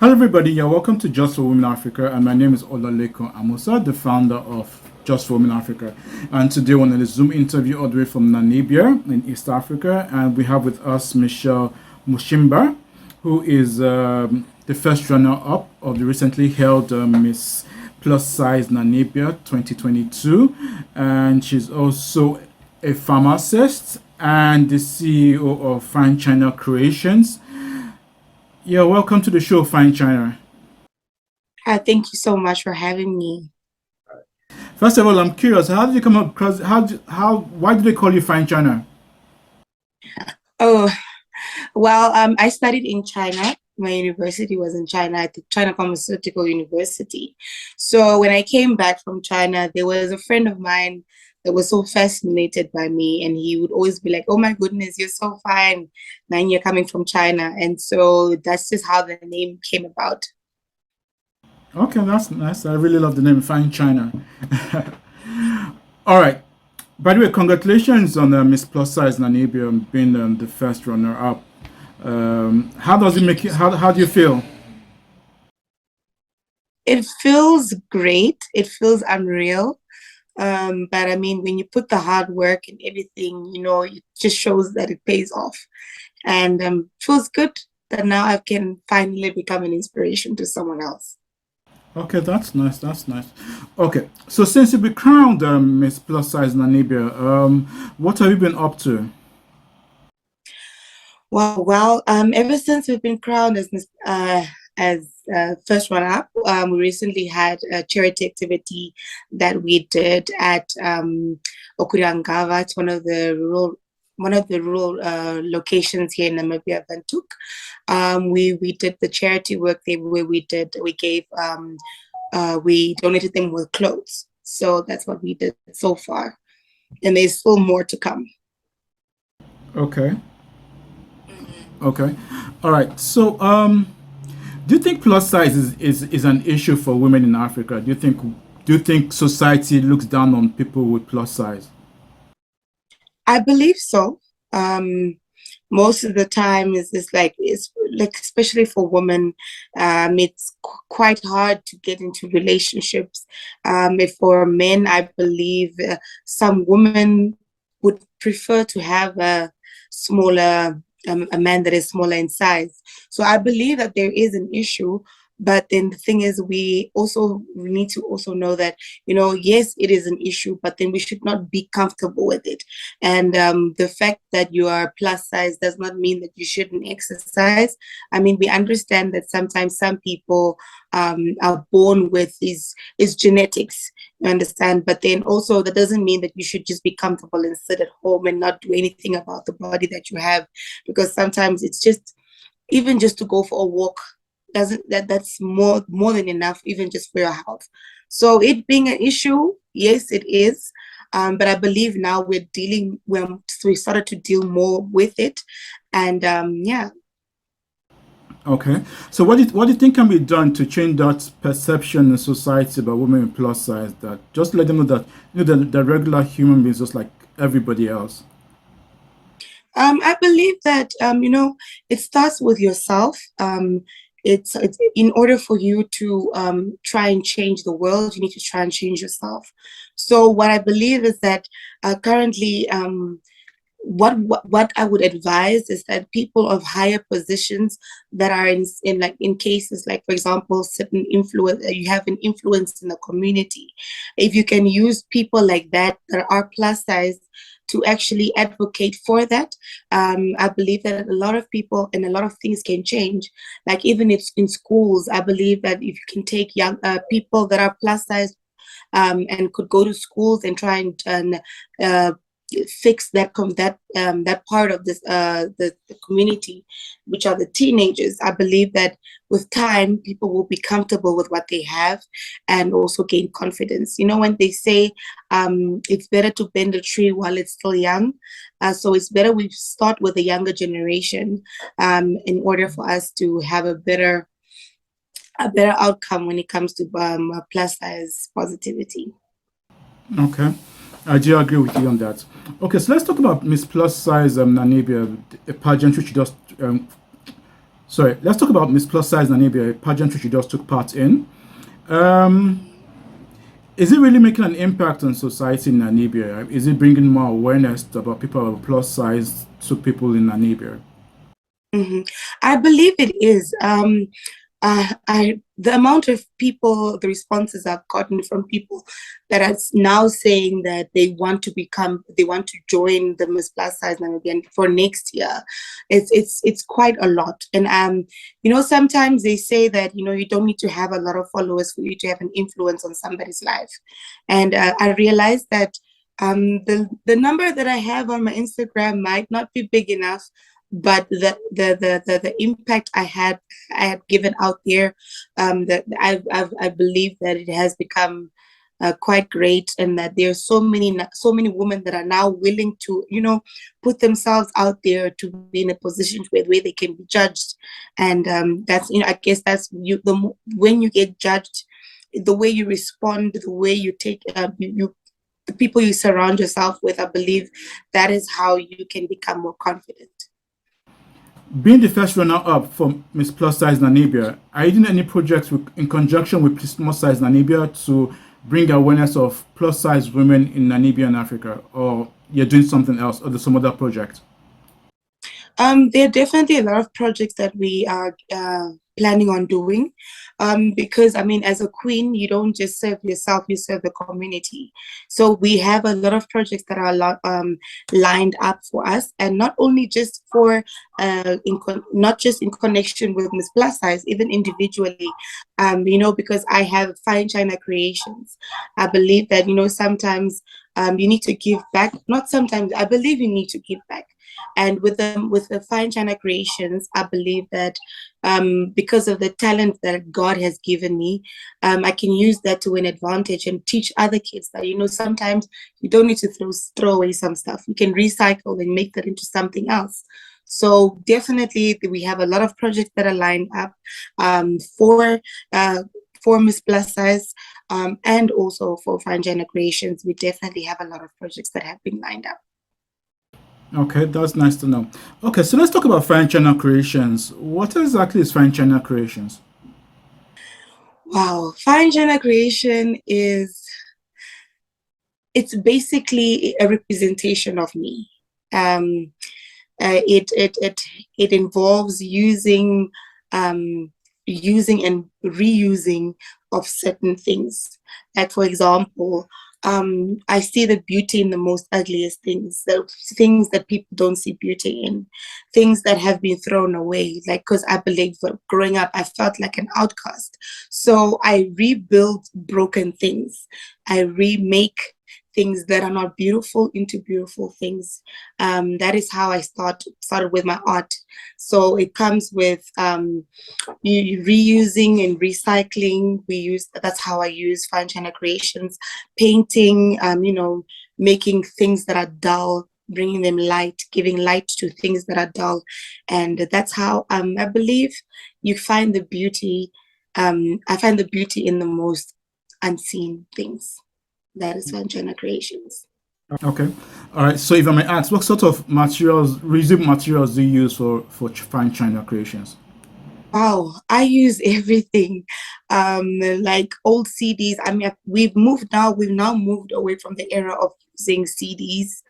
Hello, everybody. You're welcome to Just for Women Africa, and my name is Olaleko Amusa, the founder of Just for Women Africa. And today, we're on a Zoom interview all the way from Namibia in East Africa, and we have with us Michelle Mushimba, who is the first runner-up of the recently held Miss Plus Size Namibia 2022, and she's also a pharmacist and the CEO of Fine China Creations. Yeah, welcome to the show, Fine China. Thank you so much for having me. First of all, I'm curious, how did you come up? Because why did they call you Fine China? Oh, well, I studied in China. My university was in China at the China Pharmaceutical University. So when I came back from China, there was a friend of mine that was so fascinated by me, and he would always be like, "Oh my goodness, you're so fine. Now you're coming from China." And so that's just how the name came about. Okay, that's nice. I really love the name Fine China. All right. By the way, congratulations on Miss Plus Size Namibia being the first runner-up. How does it make you? How do you feel? It feels great. It feels unreal. But I mean, when you put the hard work and everything, it just shows that it pays off. And it feels good that now I can finally become an inspiration to someone else. Okay, that's nice. That's nice. Okay, so since you've been crowned Miss Plus Size Namibia, what have you been up to? Well, ever since we've been crowned as first runner-up, we recently had a charity activity that we did at Okuriangava. It's one of the rural locations here in Namibia, Bantuk. We did the charity work there where we donated them with clothes. So that's what we did so far, and there's still more to come. Okay. Okay. All right. So, do you think plus size is an issue for women in Africa? Do you think society looks down on people with plus size? I believe so. Um, Most of the time it's like especially for women, it's quite hard to get into relationships. If for men, I believe some women would prefer to have a man that is smaller in size. So I believe that there is an issue. But then the thing is, we need to also know that, yes, it is an issue, but then we should not be comfortable with it. And the fact that you are plus size does not mean that you shouldn't exercise. I mean, we understand that sometimes some people are born with is genetics, you understand? But then also that doesn't mean that you should just be comfortable and sit at home and not do anything about the body that you have, because sometimes it's just even just to go for a walk doesn't that's more than enough, even just for your health. So it being an issue, yes, it is. But I believe now we started to deal more with it. And yeah. Okay. So, what do you think can be done to change that perception in society about women with plus size? That just let them know that the regular human beings just like everybody else. I believe that it starts with yourself. It's in order for you to try and change the world, you need to try and change yourself. So what I believe is that currently, what I would advise is that people of higher positions that are in cases like, for example, certain influence, you have an influence in the community. If you can use people like that are plus size to actually advocate for that, I believe that a lot of people and a lot of things can change. Like even if in schools, I believe that if you can take young people that are plus size and could go to schools and try and fix that part of this the community, which are the teenagers. I believe that with time people will be comfortable with what they have and also gain confidence. When they say it's better to bend a tree while it's still young, so it's better we start with the younger generation in order for us to have a better outcome when it comes to plus size positivity. Okay. I do agree with you on that. Okay, so let's talk about Miss Plus Size Namibia, a pageant which you just Sorry, let's talk about Miss Plus Size Namibia, a pageant which you just took part in. Um, is it really making an impact on society in Namibia? Is it bringing more awareness about people of plus size to people in Namibia? Mhm. I believe it is. The amount of people, the responses I've gotten from people that are now saying that they want to join the Miss Plus Size Namibian for next year, it's quite a lot. And sometimes they say that you don't need to have a lot of followers for you to have an influence on somebody's life, and I realized that the number that I have on my Instagram might not be big enough, but the impact I had given out there, that I believe that it has become quite great, and that there's so many women that are now willing to put themselves out there to be in a position where they can be judged. And that's I guess that's when you get judged, the way you respond, the way you take the people you surround yourself with, I believe that is how you can become more confident. Being the first runner-up for Miss Plus Size Namibia, are you doing any projects in conjunction with Plus Size Namibia to bring awareness of plus size women in Namibia and Africa, or you're doing something else, or there's some other project? There are definitely a lot of projects that we are planning on doing, because I mean, as a queen, you don't just serve yourself, you serve the community. So we have a lot of projects that are lined up for us, and not only just for not just in connection with Miss Plus Size, even individually, because I have Fine China Creations. I believe that sometimes you need to give back. Not sometimes, I believe you need to give back. And with the Fine China Creations, I believe that because of the talent that God has given me, I can use that to an advantage and teach other kids that sometimes you don't need to throw away some stuff. You can recycle and make that into something else. So definitely, we have a lot of projects that are lined up for Miss Plus Size, and also for Fine China Creations. We definitely have a lot of projects that have been lined up. Okay, that's nice to know. Okay, so let's talk about Fine China Creations. What exactly is Fine China Creations? Wow, Fine China Creation it's basically a representation of me. Um, it involves using and reusing of certain things. Like, for example, I see the beauty in the most ugliest things, the things that people don't see beauty in, things that have been thrown away. Like, because I believe growing up, I felt like an outcast. So I rebuild broken things. I remake things that are not beautiful into beautiful things. That is how I started with my art. So it comes with reusing and recycling. That's how I use Fine China Creations, painting, making things that are dull, bringing them light, giving light to things that are dull. And that's how I believe you find the beauty. I find the beauty in the most unseen things. That is Fine China Creations. Okay, all right. So if I may ask, what sort of materials, resin materials do you use for Fine China Creations? Wow, I use everything. Like old CDs. I mean, we've now moved away from the era of using CDs.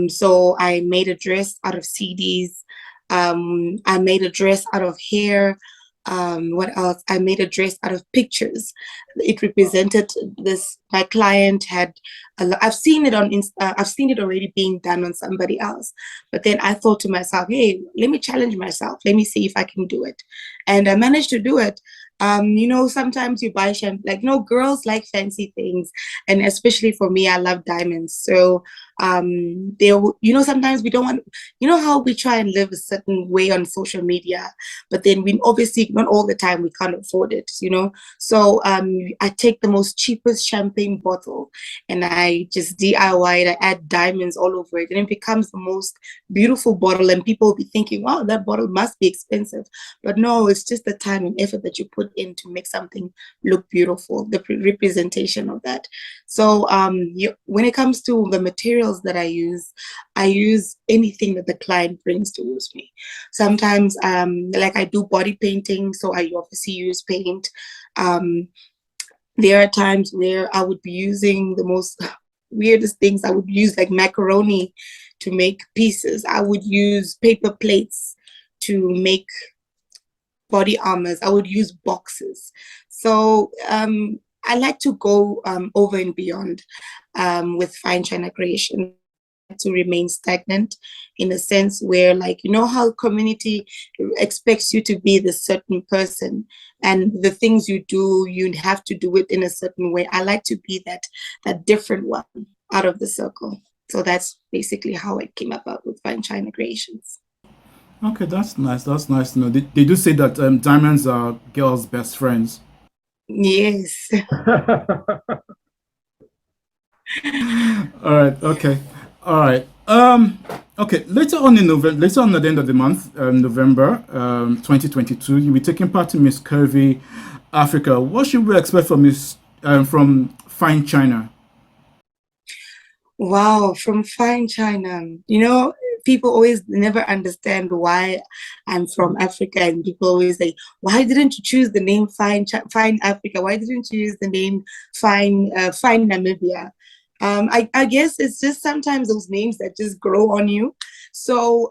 So I made a dress out of CDs. I made a dress out of hair. What else? I made a dress out of pictures. It represented this. My client had I've seen it I've seen it already being done on somebody else. But then I thought to myself, hey, let me challenge myself. Let me see if I can do it. And I managed to do it. Sometimes you buy like, girls like fancy things. And especially for me, I love diamonds. So sometimes we don't want, how we try and live a certain way on social media, but then we obviously not all the time we can't afford it, So I take the most cheapest champagne bottle and I just DIY it. I add diamonds all over it, and it becomes the most beautiful bottle. And people will be thinking, wow, that bottle must be expensive. But no, it's just the time and effort that you put in to make something look beautiful, the representation of that. So when it comes to the material materials that I use anything that the client brings towards me. Sometimes, like I do body painting, so I obviously use paint. Um, there are times where I would be using the most weirdest things. I would use like macaroni to make pieces. I would use paper plates to make body armors. I would use boxes. So I like to go over and beyond with fine china creation, to remain stagnant in a sense where, like, you know how community expects you to be the certain person, and the things you do, you have to do it in a certain way. I like to be that different one out of the circle. So that's basically how I came about with fine china creations. Okay, that's nice. That's nice to know. They do say that diamonds are girls' best friends. Yes. All right. Okay. All right. Okay. Later on in November, later on at the end of the month, November, 2022, you'll be taking part in Miss Curvy Africa. What should we expect from from Fine China? Wow, from fine china. You know, people always never understand why I'm from Africa, and people always say, "Why didn't you choose the name Fine Africa? Why didn't you use the name Fine Namibia?" I guess it's just sometimes those names that just grow on you. So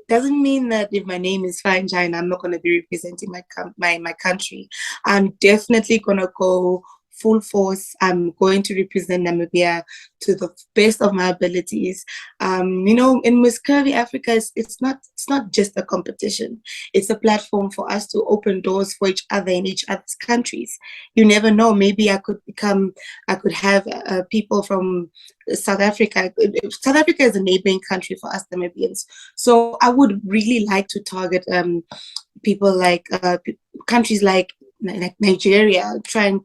doesn't mean that if my name is Fine China, I'm not going to be representing my country. I'm definitely going to go full force. I'm going to represent Namibia to the best of my abilities. You know, in Miss Curvy Africa, it's not just a competition. It's a platform for us to open doors for each other in each other's countries. You never know. Maybe I could have people from South Africa. South Africa is a neighboring country for us Namibians. So I would really like to target people like countries like Nigeria, try and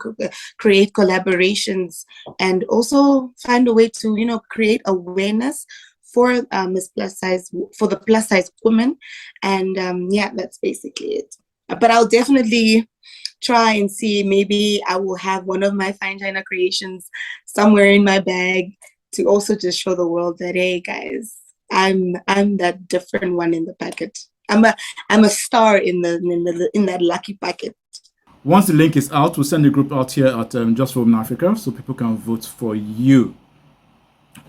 create collaborations, and also find a way to, you know, create awareness for for the plus size woman. And yeah, that's basically it. But I'll definitely try and see. Maybe I will have one of my fine china creations somewhere in my bag to also just show the world that, hey guys, I'm that different one in the packet. I'm a star in that lucky packet. Once the link is out, we'll send the group out here at Just for Women Africa so people can vote for you.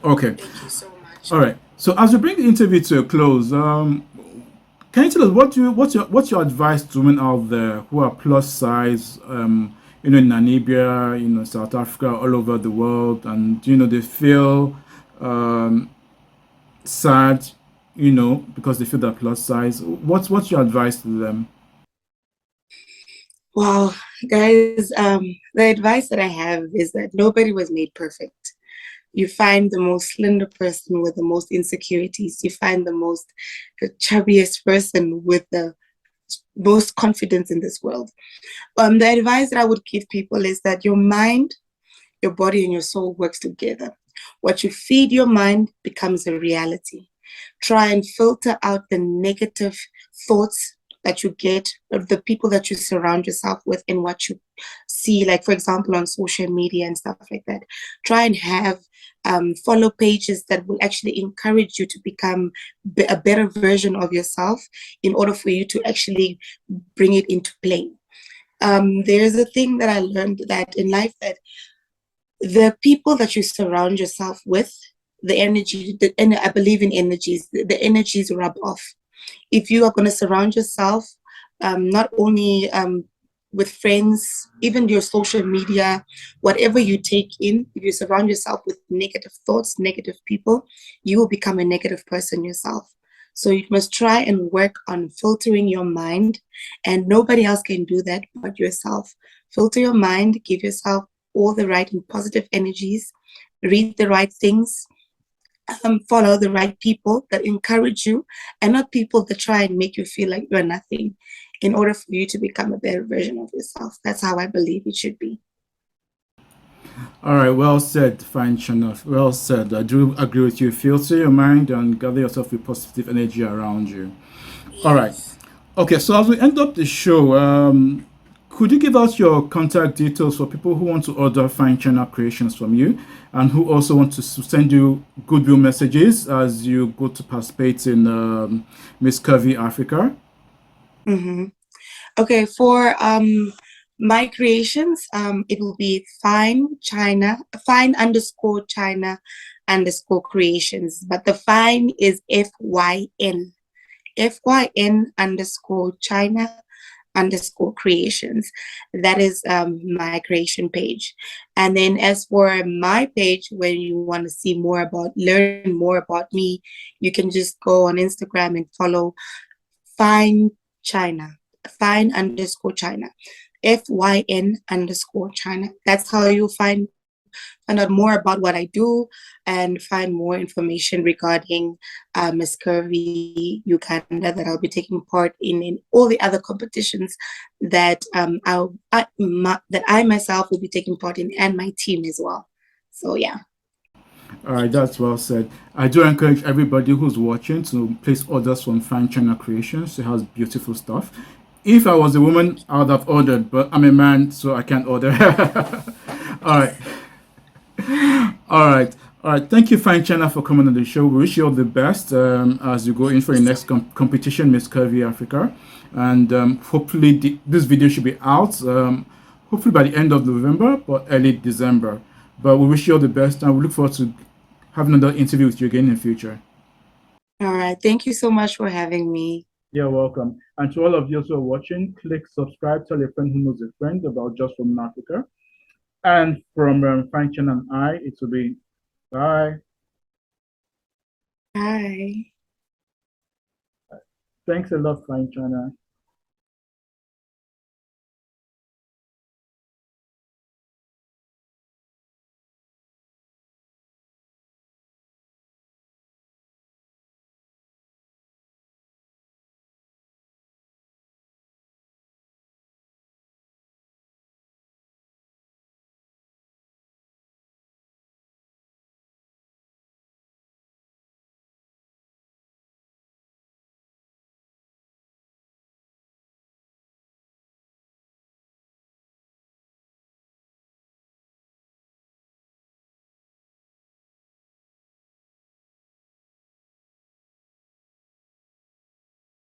Okay. Thank you so much. All right. So as we bring the interview to a close, can you tell us what's your advice to women out there who are plus size, you know, in Namibia, you know, South Africa, all over the world, and you know they feel sad, you know, because they feel that plus size. What's your advice to them? Wow, guys, the advice that I have is that nobody was made perfect. You find the most slender person with the most insecurities. You find the chubbiest person with the most confidence in this world. The advice that I would give people is that your mind, your body, and your soul works together. What you feed your mind becomes a reality. Try and filter out the negative thoughts that you get, of the people that you surround yourself with, and what you see, like for example on social media and stuff like that. Try and have follow pages that will actually encourage you to become a better version of yourself, in order for you to actually bring it into play. There's a thing that I learned, that in life, that the people that you surround yourself with, the energy, and I believe in energies, the energies rub off. If you are going to surround yourself, not only with friends, even your social media, whatever you take in, if you surround yourself with negative thoughts, negative people, you will become a negative person yourself. So you must try and work on filtering your mind, and nobody else can do that but yourself. Filter your mind, give yourself all the right and positive energies, read the right things, follow the right people that encourage you, and not people that try and make you feel like you're nothing, in order for you to become a better version of yourself. That's how I believe it should be. All right, well said, fine Chana. Well said. I do agree with you. Filter your mind and gather yourself with positive energy around you. All right. Yes. Okay, so as we end up the show, could you give us your contact details for people who want to order Fine China creations from you and who also want to send you goodwill messages as you go to participate in Miss Curvy Africa? Mm-hmm. Okay, for my creations, it will be fine_China creations, but the fine is FYN_China_creations. That is my creation page. And then as for my page, when you want to see more about, learn more about me, you can just go on Instagram and follow Fine China, fine_China, FYN_China. That's how you'll find out more about what I do and find more information regarding Miss Curvy Uganda that I'll be taking part in all the other competitions that that I myself will be taking part in, and my team as well. So yeah. All right, that's well said. I do encourage everybody who's watching to place orders from Fine China Creations. She has beautiful stuff. If I was a woman, I would have ordered, but I'm a man, so I can't order. All right. All right. All right. Thank you, Fine China, for coming on the show. We wish you all the best as you go in for your next competition, Miss Curvy Africa. And hopefully, this video should be out hopefully by the end of November, but early December. But we wish you all the best, and we look forward to having another interview with you again in the future. All right. Thank you so much for having me. You're welcome. And to all of you who are watching, click subscribe, tell a friend who knows a friend about Just Women Africa. And from Fine China and I, it will be bye. Bye. Thanks a lot, Fine China.